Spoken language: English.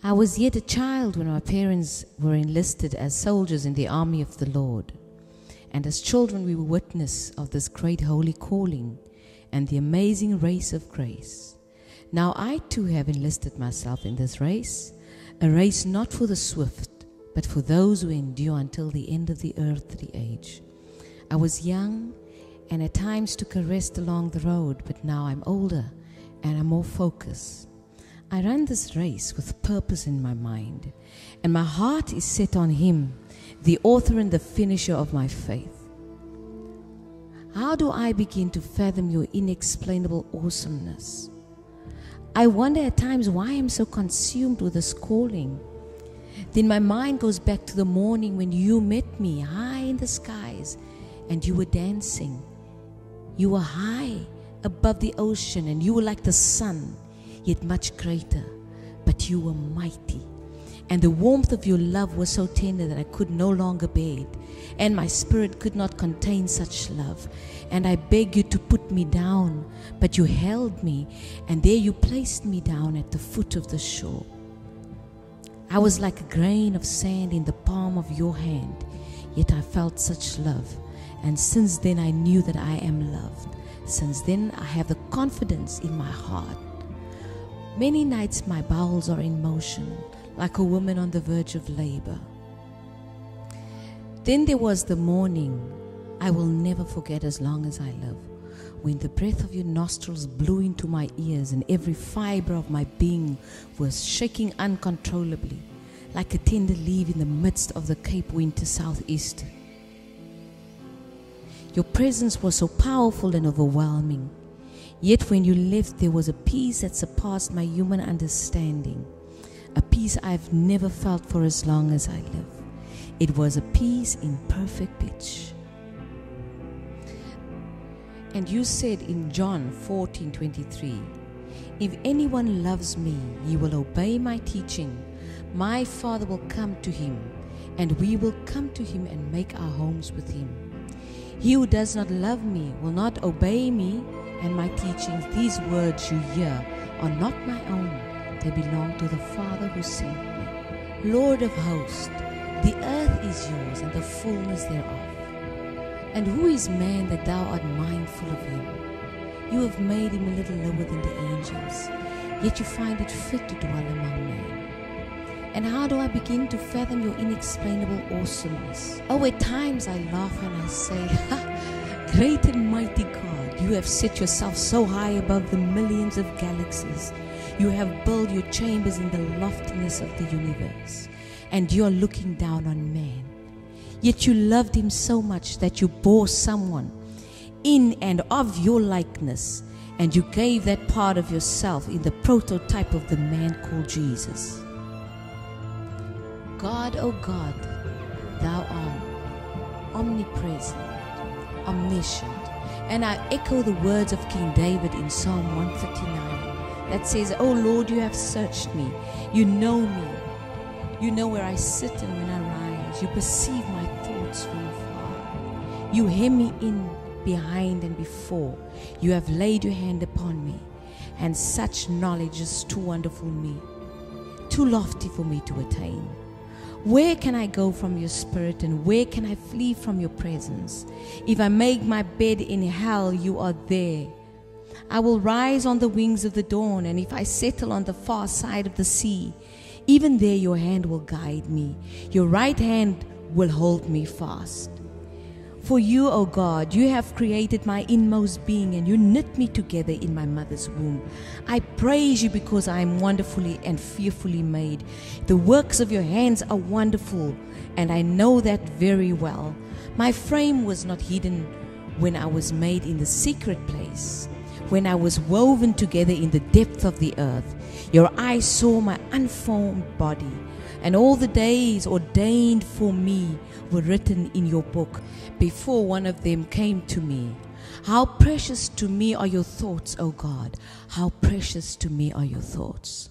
I was yet a child when my parents were enlisted as soldiers in the army of the Lord. And as children we were witness of this great holy calling and the amazing race of grace. Now I too have enlisted myself in this race, a race not for the swift, but for those who endure until the end of the earthly age. I was young and at times took a rest along the road, but now I'm older and I'm more focused. I run this race with purpose in my mind, and my heart is set on Him, the author and the finisher of my faith. How do I begin to fathom your inexplainable awesomeness? I wonder at times why I'm so consumed with this calling. Then my mind goes back to the morning when you met me high in the skies and you were dancing. You were high above the ocean and you were like the sun, yet much greater, but you were mighty. And the warmth of your love was so tender that I could no longer bear it, and my spirit could not contain such love. And I begged you to put me down, but you held me, and there you placed me down at the foot of the shore. I was like a grain of sand in the palm of your hand, yet I felt such love. And since then I knew that I am loved. Since then I have the confidence in my heart. Many nights my bowels are in motion, like a woman on the verge of labor. Then there was the morning I will never forget as long as I live, when the breath of your nostrils blew into my ears and every fiber of my being was shaking uncontrollably, like a tender leaf in the midst of the Cape winter southeast. Your presence was so powerful and overwhelming. Yet when you left, there was a peace that surpassed my human understanding, a peace I've never felt for as long as I live. It was a peace in perfect pitch. And you said in John 14:23, if anyone loves me, he will obey my teaching. My Father will come to him, and we will come to him and make our homes with him. He who does not love me will not obey me and my teachings. These words you hear are not my own. They belong to the Father who sent me. Lord of hosts, the earth is yours and the fullness thereof. And who is man that thou art mindful of him? You have made him a little lower than the angels, yet you find it fit to dwell among men. And how do I begin to fathom your inexplainable awesomeness? Oh, at times I laugh and I say, great and mighty God, you have set yourself so high above the millions of galaxies. You have built your chambers in the loftiness of the universe, and you are looking down on man. Yet you loved him so much that you bore someone in and of your likeness, and you gave that part of yourself in the prototype of the man called Jesus. God, oh God, thou art omnipresent, omniscient. And I echo the words of King David in Psalm 139 that says, oh Lord, you have searched me. You know me. You know where I sit and when I rise. You perceive my thoughts from afar. You hem me in behind and before. You have laid your hand upon me. And such knowledge is too wonderful for me, too lofty for me to attain. Where can I go from your spirit, and where can I flee from your presence? If I make my bed in hell, you are there. I will rise on the wings of the dawn, and if I settle on the far side of the sea, even there your hand will guide me. Your right hand will hold me fast. For you, O God, you have created my inmost being, and you knit me together in my mother's womb. I praise you because I am wonderfully and fearfully made. The works of your hands are wonderful, and I know that very well. My frame was not hidden when I was made in the secret place, when I was woven together in the depth of the earth. Your eyes saw my unformed body, and all the days ordained for me were written in your book before one of them came to me. How precious to me are your thoughts, O God. How precious to me are your thoughts.